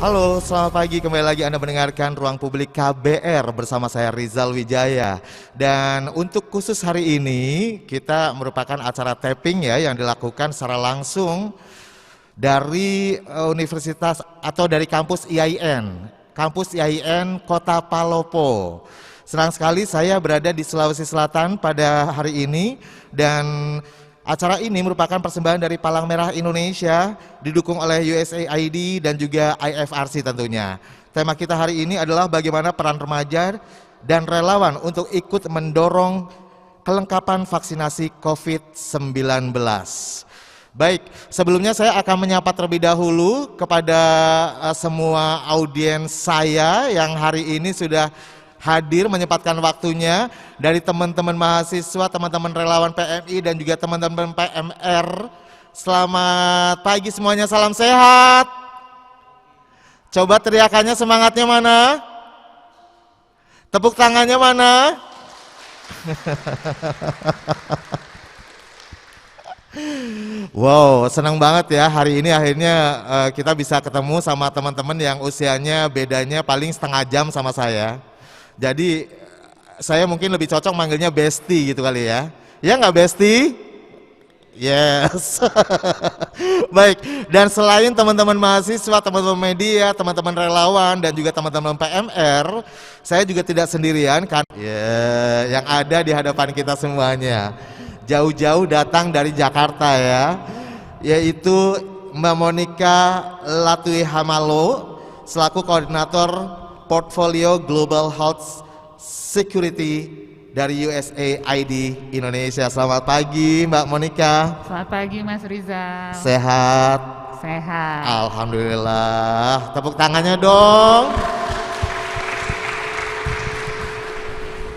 Halo, selamat pagi. Kembali lagi Anda mendengarkan Ruang Publik KBR bersama saya Rizal Wijaya. Dan untuk khusus hari ini, kita merupakan acara tapping ya yang dilakukan secara langsung dari Universitas atau dari kampus IAIN Kota Palopo. Senang sekali saya berada di Sulawesi Selatan pada hari ini dan acara ini merupakan persembahan dari Palang Merah Indonesia didukung oleh USAID dan juga IFRC tentunya. Tema kita hari ini adalah bagaimana peran remaja dan relawan untuk ikut mendorong kelengkapan vaksinasi COVID-19. Baik, sebelumnya saya akan menyapa terlebih dahulu kepada semua audiens saya yang hari ini sudah hadir menyempatkan waktunya, dari teman-teman mahasiswa, teman-teman relawan PMI dan juga teman-teman PMR. Selamat pagi semuanya, salam sehat. Coba teriakannya, semangatnya mana? Tepuk tangannya mana? Wow, senang banget ya hari ini akhirnya kita bisa ketemu sama teman-teman yang usianya bedanya paling setengah jam sama saya. Jadi saya mungkin lebih cocok manggilnya Besti gitu kali ya. Ya nggak Besti? Yes. Baik, dan selain teman-teman mahasiswa, teman-teman media, teman-teman relawan dan juga teman-teman PMR, saya juga tidak sendirian kan. Yang ada di hadapan kita semuanya. Jauh-jauh datang dari Jakarta ya. Yaitu Mbak Monica Latui Hamalo selaku koordinator Portfolio Global Health Security dari USAID Indonesia. Selamat pagi Mbak Monica. Selamat pagi Mas Rizal. Sehat? Sehat. Alhamdulillah. Tepuk tangannya dong.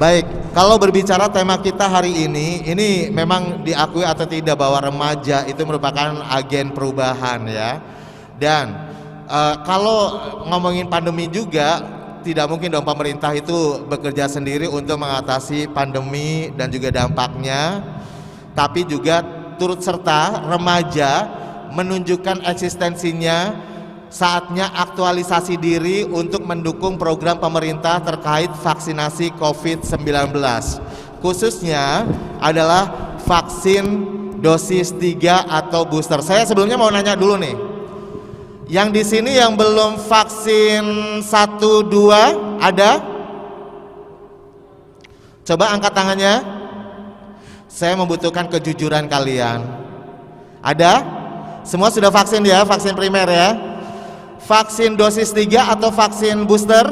Baik, kalau berbicara tema kita hari ini memang diakui atau tidak bahwa remaja itu merupakan agen perubahan ya. Dan kalau ngomongin pandemi juga, tidak mungkin dong pemerintah itu bekerja sendiri untuk mengatasi pandemi dan juga dampaknya, tapi juga turut serta remaja menunjukkan eksistensinya. Saatnya aktualisasi diri untuk mendukung program pemerintah terkait vaksinasi COVID-19, khususnya adalah vaksin dosis 3 atau booster. Saya sebelumnya mau nanya dulu nih, yang di sini yang belum vaksin 1, 2 ada? Coba angkat tangannya. Saya membutuhkan kejujuran kalian. Ada? Semua sudah vaksin ya, vaksin primer ya? Vaksin dosis 3 atau vaksin booster?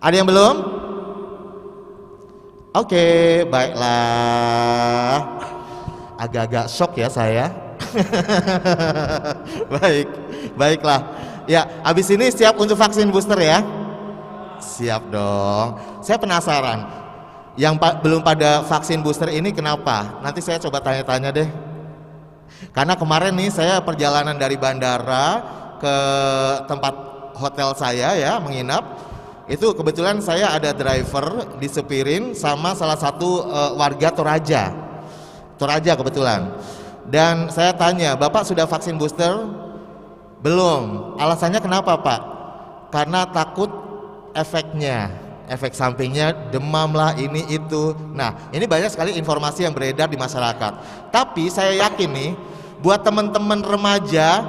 Ada yang belum? Oke, baiklah. Agak-agak shock ya saya. Baiklah. Ya, habis ini siap untuk vaksin booster ya? Siap dong. Saya penasaran, yang belum pada vaksin booster ini kenapa? Nanti saya coba tanya-tanya deh. Karena kemarin nih saya perjalanan dari bandara ke tempat hotel saya ya, menginap. Itu kebetulan saya ada driver disepirin sama salah satu warga Toraja kebetulan. Dan saya tanya, "Bapak sudah vaksin booster?" "Belum." "Alasannya kenapa, Pak?" "Karena takut efeknya, efek sampingnya, demam lah, ini itu." Nah, ini banyak sekali informasi yang beredar di masyarakat. Tapi saya yakin nih, buat teman-teman remaja,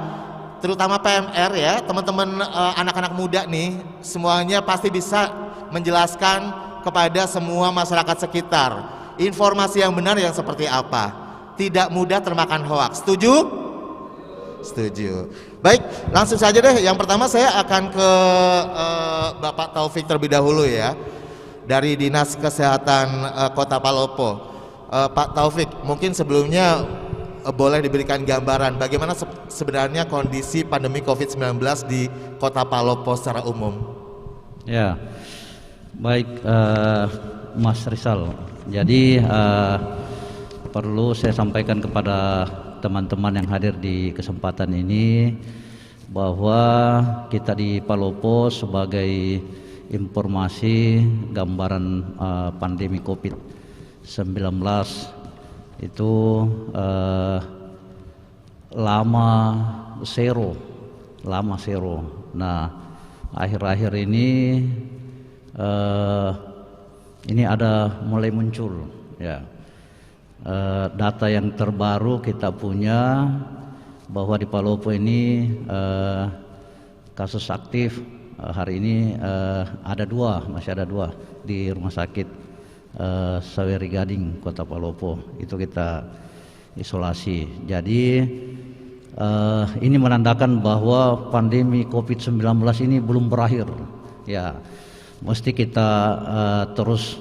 terutama PMR ya, teman-teman anak-anak muda nih, semuanya pasti bisa menjelaskan kepada semua masyarakat sekitar informasi yang benar yang seperti apa. Tidak mudah termakan hoaks. Setuju? Setuju. Baik, langsung saja deh. Yang pertama saya akan ke Bapak Taufik terlebih dahulu ya, dari Dinas Kesehatan Kota Palopo. Pak Taufik, mungkin sebelumnya boleh diberikan gambaran bagaimana sebenarnya kondisi pandemi COVID-19 di Kota Palopo secara umum? Ya, baik Mas Rizal. Jadi perlu saya sampaikan kepada teman-teman yang hadir di kesempatan ini bahwa kita di Palopo sebagai informasi gambaran pandemi COVID-19 itu lama lama zero. Nah, akhir-akhir ini ada mulai muncul ya data yang terbaru kita punya bahwa di Palopo ini kasus aktif hari ini masih ada dua di rumah sakit Saweri Gading Kota Palopo, itu kita isolasi. Jadi ini menandakan bahwa pandemi COVID-19 ini belum berakhir ya, mesti kita terus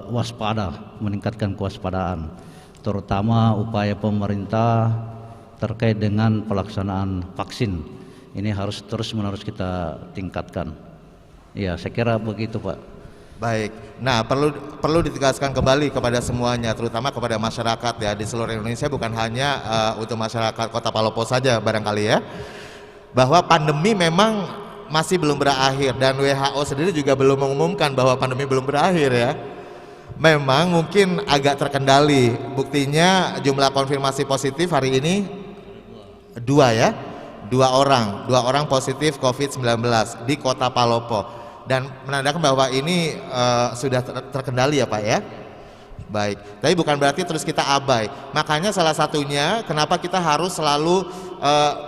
waspada, meningkatkan kewaspadaan, terutama upaya pemerintah terkait dengan pelaksanaan vaksin. Ini harus terus-menerus kita tingkatkan. Ya, saya kira begitu, Pak. Baik. Nah, perlu ditegaskan kembali kepada semuanya, terutama kepada masyarakat ya di seluruh Indonesia, bukan hanya untuk masyarakat Kota Palopo saja barangkali ya, bahwa pandemi memang masih belum berakhir dan WHO sendiri juga belum mengumumkan bahwa pandemi belum berakhir ya. Memang mungkin agak terkendali. Buktinya jumlah konfirmasi positif hari ini dua orang positif COVID-19 di Kota Palopo, dan menandakan bahwa ini sudah terkendali ya Pak ya. Baik, tapi bukan berarti terus kita abai. Makanya salah satunya kenapa kita harus selalu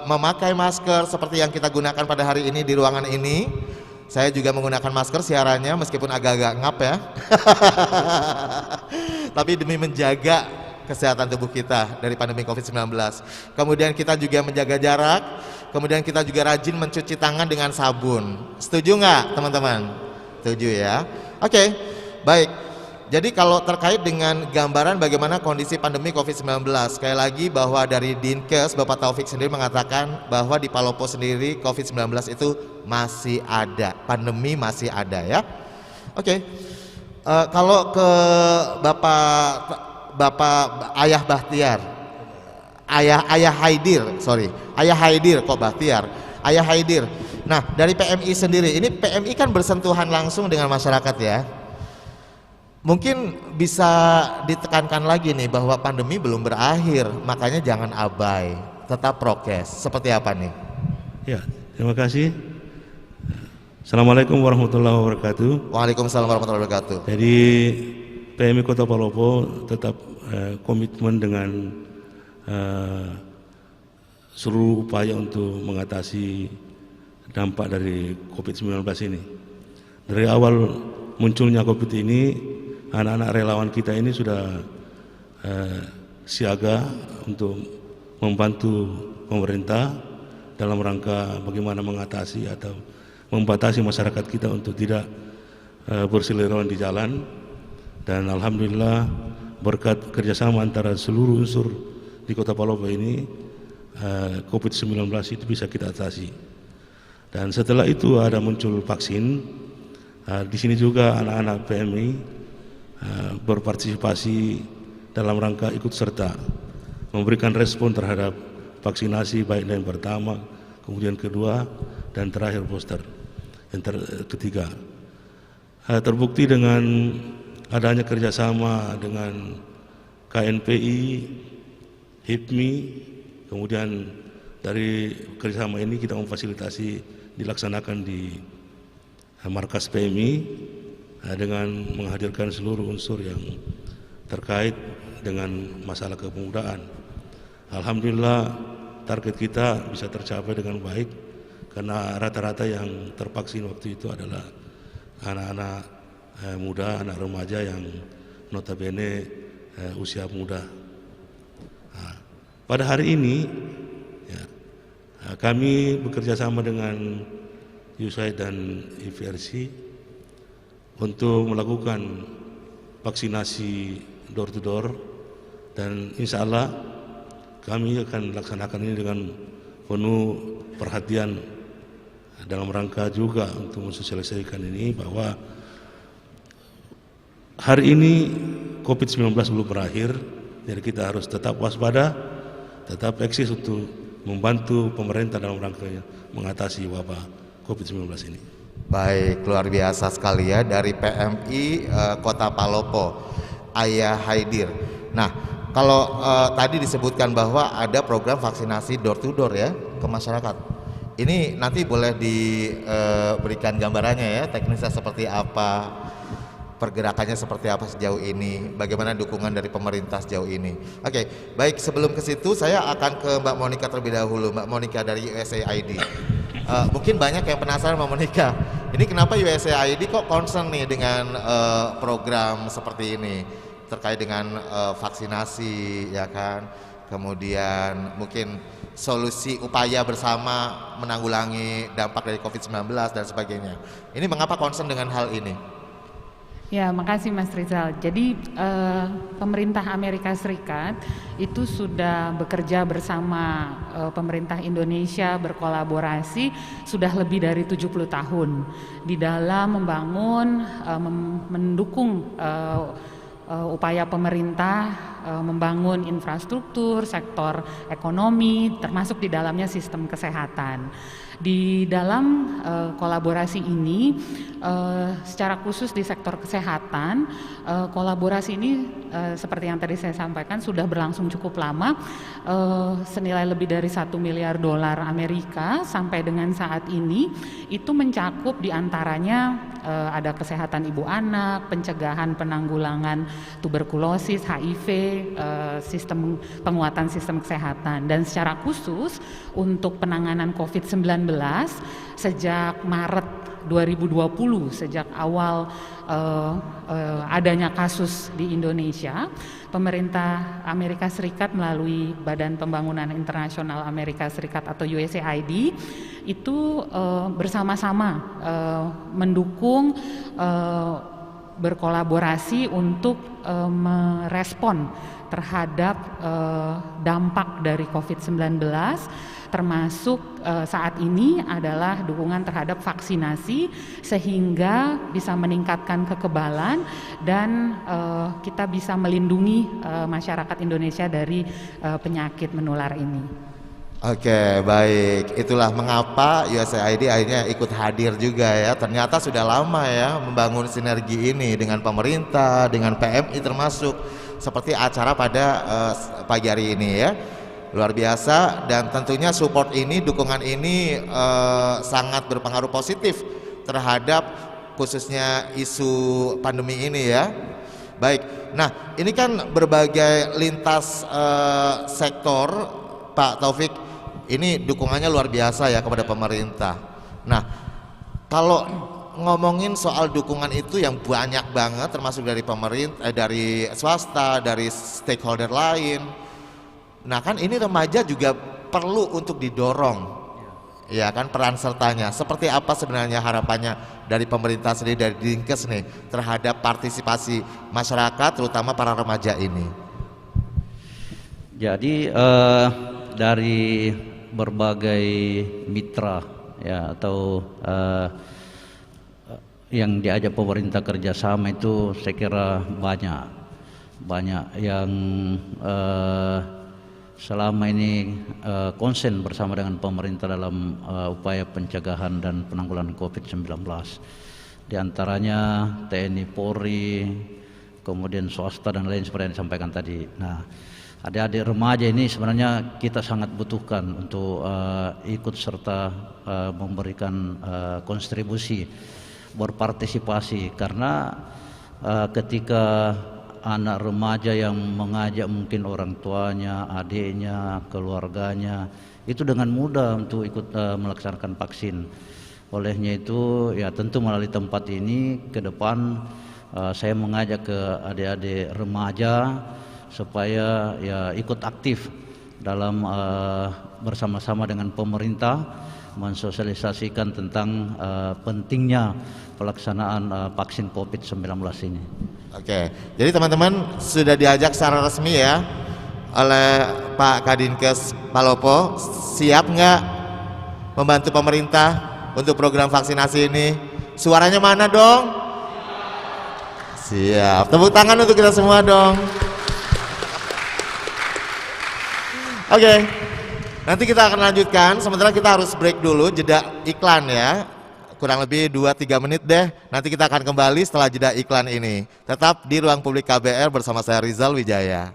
memakai masker seperti yang kita gunakan pada hari ini di ruangan ini. Saya juga menggunakan masker siarannya meskipun agak-agak ngap ya. Tapi demi menjaga kesehatan tubuh kita dari pandemi COVID-19. Kemudian kita juga menjaga jarak. Kemudian kita juga rajin mencuci tangan dengan sabun. Setuju nggak teman-teman? Setuju ya. Oke, baik. Jadi kalau terkait dengan gambaran bagaimana kondisi pandemi COVID-19, sekali lagi bahwa dari Dinkes Bapak Taufik sendiri mengatakan bahwa di Palopo sendiri COVID-19 itu masih ada, pandemi masih ada ya. Oke. Kalau ke Bapak Ayah Bahtiar, Ayah Haidir kok Bahtiar, Ayah Haidir. Nah, dari PMI sendiri, ini PMI kan bersentuhan langsung dengan masyarakat ya. Mungkin bisa ditekankan lagi nih bahwa pandemi belum berakhir, makanya jangan abai, tetap prokes. Seperti apa nih? Ya, terima kasih. Assalamualaikum warahmatullahi wabarakatuh. Waalaikumsalam warahmatullahi wabarakatuh. Jadi PMI Kota Palopo tetap komitmen dengan seluruh upaya untuk mengatasi dampak dari COVID-19 ini. Dari awal munculnya COVID ini, anak-anak relawan kita ini sudah siaga untuk membantu pemerintah dalam rangka bagaimana mengatasi atau membatasi masyarakat kita untuk tidak berseliweran di jalan. Dan alhamdulillah berkat kerjasama antara seluruh unsur di Kota Palopo ini, COVID-19 itu bisa kita atasi. Dan setelah itu ada muncul vaksin. Di sini juga anak-anak PMI berpartisipasi dalam rangka ikut serta memberikan respon terhadap vaksinasi, baik yang pertama, kemudian kedua, dan terakhir booster yang ketiga. Terbukti dengan adanya kerjasama dengan KNPI, HIPMI, kemudian dari kerjasama ini kita memfasilitasi dilaksanakan di markas PMI dengan menghadirkan seluruh unsur yang terkait dengan masalah kepemudaan. Alhamdulillah target kita bisa tercapai dengan baik karena rata-rata yang tervaksin waktu itu adalah anak-anak muda, anak remaja yang notabene usia muda. Nah, pada hari ini ya, kami bekerja sama dengan USAID dan IVRC untuk melakukan vaksinasi door to door, dan insya Allah kami akan laksanakan ini dengan penuh perhatian dalam rangka juga untuk mensosialisasikan ini bahwa hari ini COVID-19 belum berakhir, jadi kita harus tetap waspada, tetap eksis untuk membantu pemerintah dalam rangka mengatasi wabah COVID-19 ini. Baik, luar biasa sekali ya dari PMI Kota Palopo, Ayah Haidir. Nah, kalau tadi disebutkan bahwa ada program vaksinasi door to door ya ke masyarakat. Ini nanti boleh diberikan gambarannya ya, teknisnya seperti apa, pergerakannya seperti apa sejauh ini, bagaimana dukungan dari pemerintah sejauh ini. Oke, baik, sebelum ke situ saya akan ke Mbak Monica terlebih dahulu. Mbak Monica dari USAID. Mungkin banyak yang penasaran Mbak Monica, ini kenapa USAID kok concern nih dengan program seperti ini terkait dengan vaksinasi, ya kan? Kemudian mungkin solusi upaya bersama menanggulangi dampak dari COVID-19 dan sebagainya. Ini mengapa concern dengan hal ini? Ya, makasih Mas Rizal. Jadi pemerintah Amerika Serikat itu sudah bekerja bersama pemerintah Indonesia, berkolaborasi sudah lebih dari 70 tahun di dalam membangun, mendukung upaya pemerintah membangun infrastruktur, sektor ekonomi, termasuk di dalamnya sistem kesehatan. Di dalam kolaborasi ini, secara khusus di sektor kesehatan, kolaborasi ini seperti yang tadi saya sampaikan sudah berlangsung cukup lama, senilai lebih dari 1 miliar dolar Amerika sampai dengan saat ini. Itu mencakup diantaranya ada kesehatan ibu anak, pencegahan penanggulangan tuberkulosis, HIV, sistem penguatan sistem kesehatan, dan secara khusus untuk penanganan COVID-19 sejak Maret 2020, sejak awal adanya kasus di Indonesia, pemerintah Amerika Serikat melalui Badan Pembangunan Internasional Amerika Serikat atau USAID itu bersama-sama mendukung, berkolaborasi untuk merespon terhadap dampak dari COVID-19, termasuk saat ini adalah dukungan terhadap vaksinasi sehingga bisa meningkatkan kekebalan dan kita bisa melindungi masyarakat Indonesia dari penyakit menular ini. Oke, baik. Itulah mengapa USAID akhirnya ikut hadir juga ya. Ternyata sudah lama ya membangun sinergi ini dengan pemerintah, dengan PMI termasuk, seperti acara pada pagi hari ini ya. Luar biasa, dan tentunya support ini, dukungan ini sangat berpengaruh positif terhadap khususnya isu pandemi ini ya. Baik, nah ini kan berbagai lintas sektor, Pak Taufik, ini dukungannya luar biasa ya kepada pemerintah. Nah, kalau ngomongin soal dukungan itu yang banyak banget, termasuk dari pemerintah, dari swasta, dari stakeholder lain. Nah kan ini remaja juga perlu untuk didorong, ya kan, peran sertanya. Seperti apa sebenarnya harapannya dari pemerintah sendiri, dari Dinkes nih, terhadap partisipasi masyarakat, terutama para remaja ini? Jadi dari berbagai mitra ya atau yang diajak pemerintah kerjasama itu saya kira banyak yang selama ini konsen bersama dengan pemerintah dalam upaya pencegahan dan penanggulangan COVID-19. Di antaranya TNI, Polri, kemudian swasta dan lain seperti yang disampaikan tadi. Nah, adik-adik remaja ini sebenarnya kita sangat butuhkan untuk ikut serta memberikan kontribusi, berpartisipasi, karena ketika anak remaja yang mengajak mungkin orang tuanya, adiknya, keluarganya itu dengan mudah untuk ikut melaksanakan vaksin. Olehnya itu ya tentu melalui tempat ini ke depan saya mengajak ke adik-adik remaja supaya ya ikut aktif dalam bersama-sama dengan pemerintah mensosialisasikan tentang pentingnya pelaksanaan vaksin COVID-19 ini. Oke, jadi teman-teman sudah diajak secara resmi ya oleh Pak Kadinkes Palopo. Siap nggak membantu pemerintah untuk program vaksinasi ini? Suaranya mana dong? Siap. Tepuk tangan untuk kita semua dong. Oke, nanti kita akan lanjutkan. Sementara kita harus break dulu, jeda iklan ya. Kurang lebih 2-3 menit deh. Nanti kita akan kembali setelah jeda iklan ini. Tetap di Ruang Publik KBR bersama saya Rizal Wijaya.